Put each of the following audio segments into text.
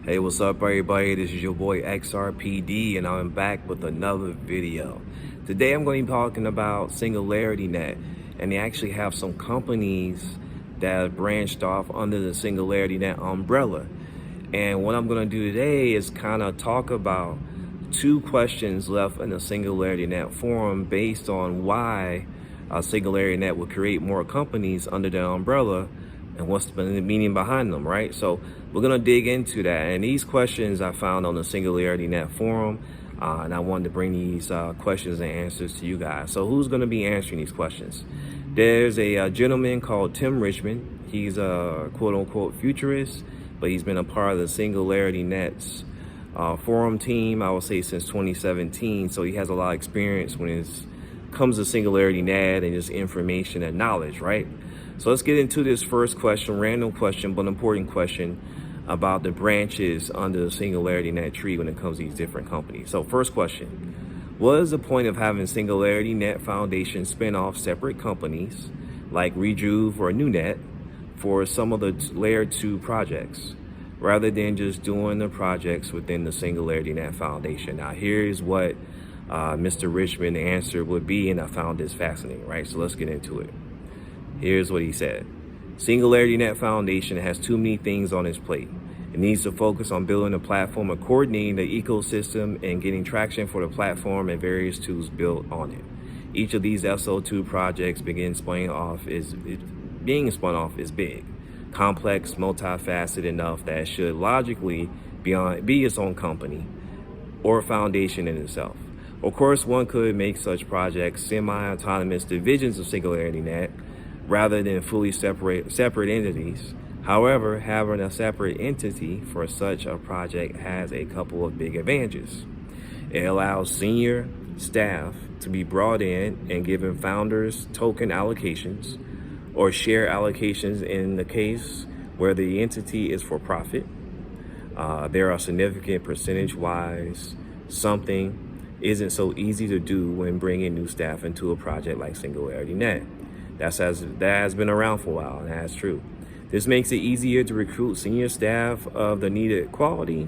Hey, what's up everybody? This is your boy XRPD and I'm back with another video. Today I'm going to be talking about Singularitynet, and they actually have some companies that have branched off under the Singularitynet umbrella. And what I'm going to do today is kind of talk about two questions left in the Singularitynet forum based on why Singularitynet would create more companies under the umbrella and what's the meaning behind them, right? So we're gonna dig into that. And these questions I found on the Singularitynet forum, and I wanted to bring these questions and answers to you guys. So who's gonna be answering these questions? There's a gentleman called Tim Richmond. He's a quote unquote futurist, but he's been a part of the Singularitynet's forum team, I would say since 2017. So he has a lot of experience when it comes to Singularitynet and just information and knowledge, right? So let's get into this first question, random question, but important question about the branches under the Singularitynet tree when it comes to these different companies. So first question, what is the point of having Singularitynet Foundation spin off separate companies like Rejuve or NewNet for some of the layer 2 projects, rather than just doing the projects within the Singularitynet Foundation? Now here's what Mr. Richmond answer would be, and I found this fascinating, right? So let's get into it. Here's what he said. Singularitynet Foundation has too many things on its plate. It needs to focus on building a platform and coordinating the ecosystem and getting traction for the platform and various tools built on it. Each of these SO2 projects being spun off is big, complex, multifaceted enough that it should logically be its own company or foundation in itself. Of course, one could make such projects semi-autonomous divisions of Singularitynet rather than fully separate entities. However, having a separate entity for such a project has a couple of big advantages. It allows senior staff to be brought in and given founders token allocations or share allocations in the case where the entity is for profit. There are significant percentage-wise. Something isn't so easy to do when bringing new staff into a project like Singularitynet. That has been around for a while, and that's true. This makes it easier to recruit senior staff of the needed quality.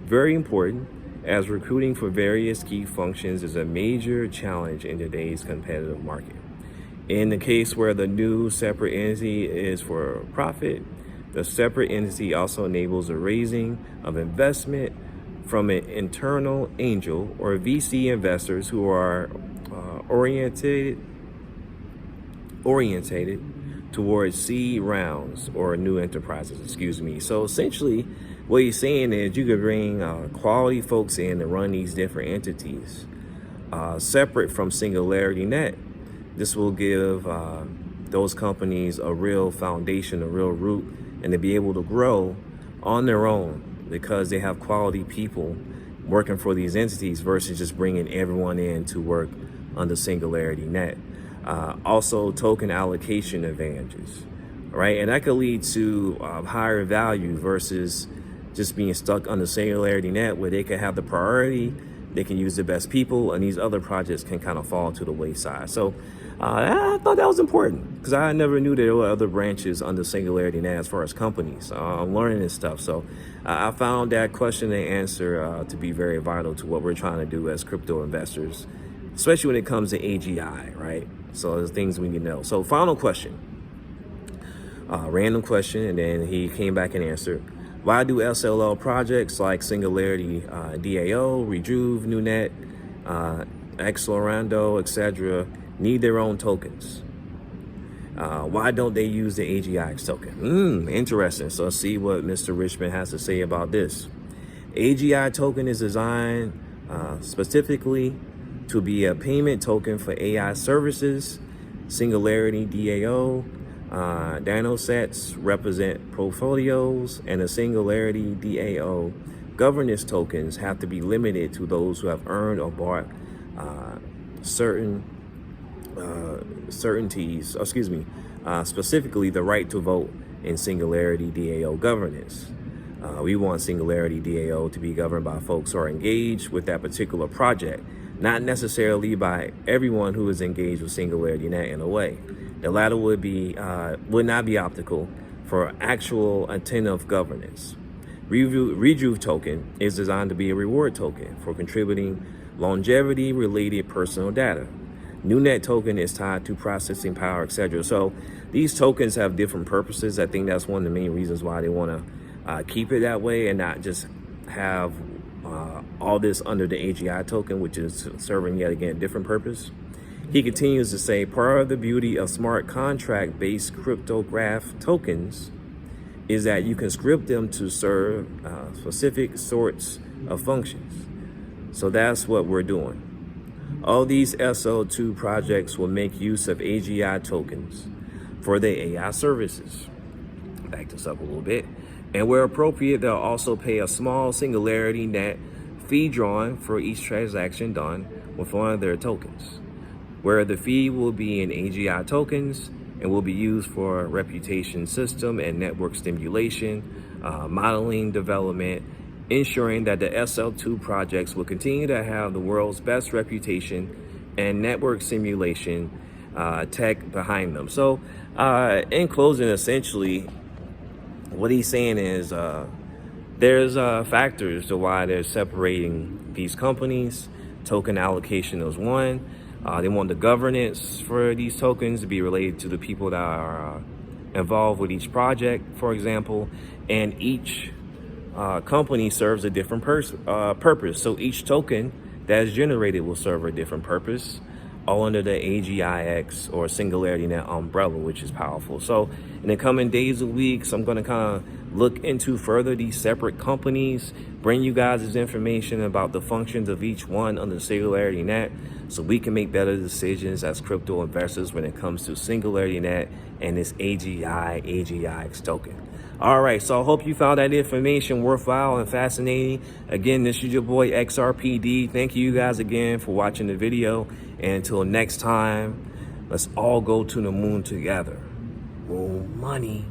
Very important, as recruiting for various key functions is a major challenge in today's competitive market. In the case where the new separate entity is for profit, the separate entity also enables the raising of investment from an internal angel or VC investors who are orientated towards seed rounds or new enterprises, So essentially what he's saying is you could bring quality folks in to run these different entities separate from Singularitynet. This will give those companies a real foundation, a real root, and to be able to grow on their own because they have quality people working for these entities versus just bringing everyone in to work under Singularitynet. Also token allocation advantages, right? And that could lead to higher value versus just being stuck on the Singularitynet where they can have the priority, they can use the best people, and these other projects can kind of fall to the wayside. So I thought that was important because I never knew there were other branches under Singularitynet as far as companies. I'm learning this stuff. So I found that question and answer to be very vital to what we're trying to do as crypto investors, especially when it comes to AGI, right? So there's things we need to know. So final question, random question, and then he came back and answered. Why do SLL projects like Singularity, DAO, Rejuve, NewNet, Explorando, etc. need their own tokens? Why don't they use the AGIX token? Interesting. So let's see what Mr. Richmond has to say about this. AGI token is designed specifically to be a payment token for AI services. Singularity DAO, Dano sets represent portfolios, and the Singularity DAO governance tokens have to be limited to those who have earned or bought specifically the right to vote in Singularity DAO governance. We want Singularity DAO to be governed by folks who are engaged with that particular project, not necessarily by everyone who is engaged with Singularitynet in a way. The latter would not be optical for actual attentive governance. Rejuve token is designed to be a reward token for contributing longevity-related personal data. NewNet token is tied to processing power, etc. So these tokens have different purposes. I think that's one of the main reasons why they want to keep it that way and not just have all this under the AGI token, which is serving yet again a different purpose. He continues to say, part of the beauty of smart contract-based cryptograph tokens is that you can script them to serve specific sorts of functions. So that's what we're doing. All these SO2 projects will make use of AGI tokens for their AI services. Back this up a little bit. And where appropriate, they'll also pay a small Singularitynet fee drawn for each transaction done with one of their tokens, where the fee will be in AGI tokens and will be used for reputation system and network stimulation, modeling development, ensuring that the SL2 projects will continue to have the world's best reputation and network simulation tech behind them. So in closing, essentially, what he's saying is there's factors to why they're separating these companies. Token allocation is one. They want the governance for these tokens to be related to the people that are involved with each project, for example, and each company serves a different purpose. So each token that is generated will serve a different purpose, all under the AGIX or Singularitynet umbrella, which is powerful. So in the coming days or weeks, I'm going to kind of look into further these separate companies, bring you guys this information about the functions of each one under Singularitynet, so we can make better decisions as crypto investors when it comes to Singularitynet and this AGI-AGIX token. All right, so I hope you found that information worthwhile and fascinating. Again, this is your boy XRPD. Thank you guys again for watching the video. And until next time, let's all go to the moon together. More money.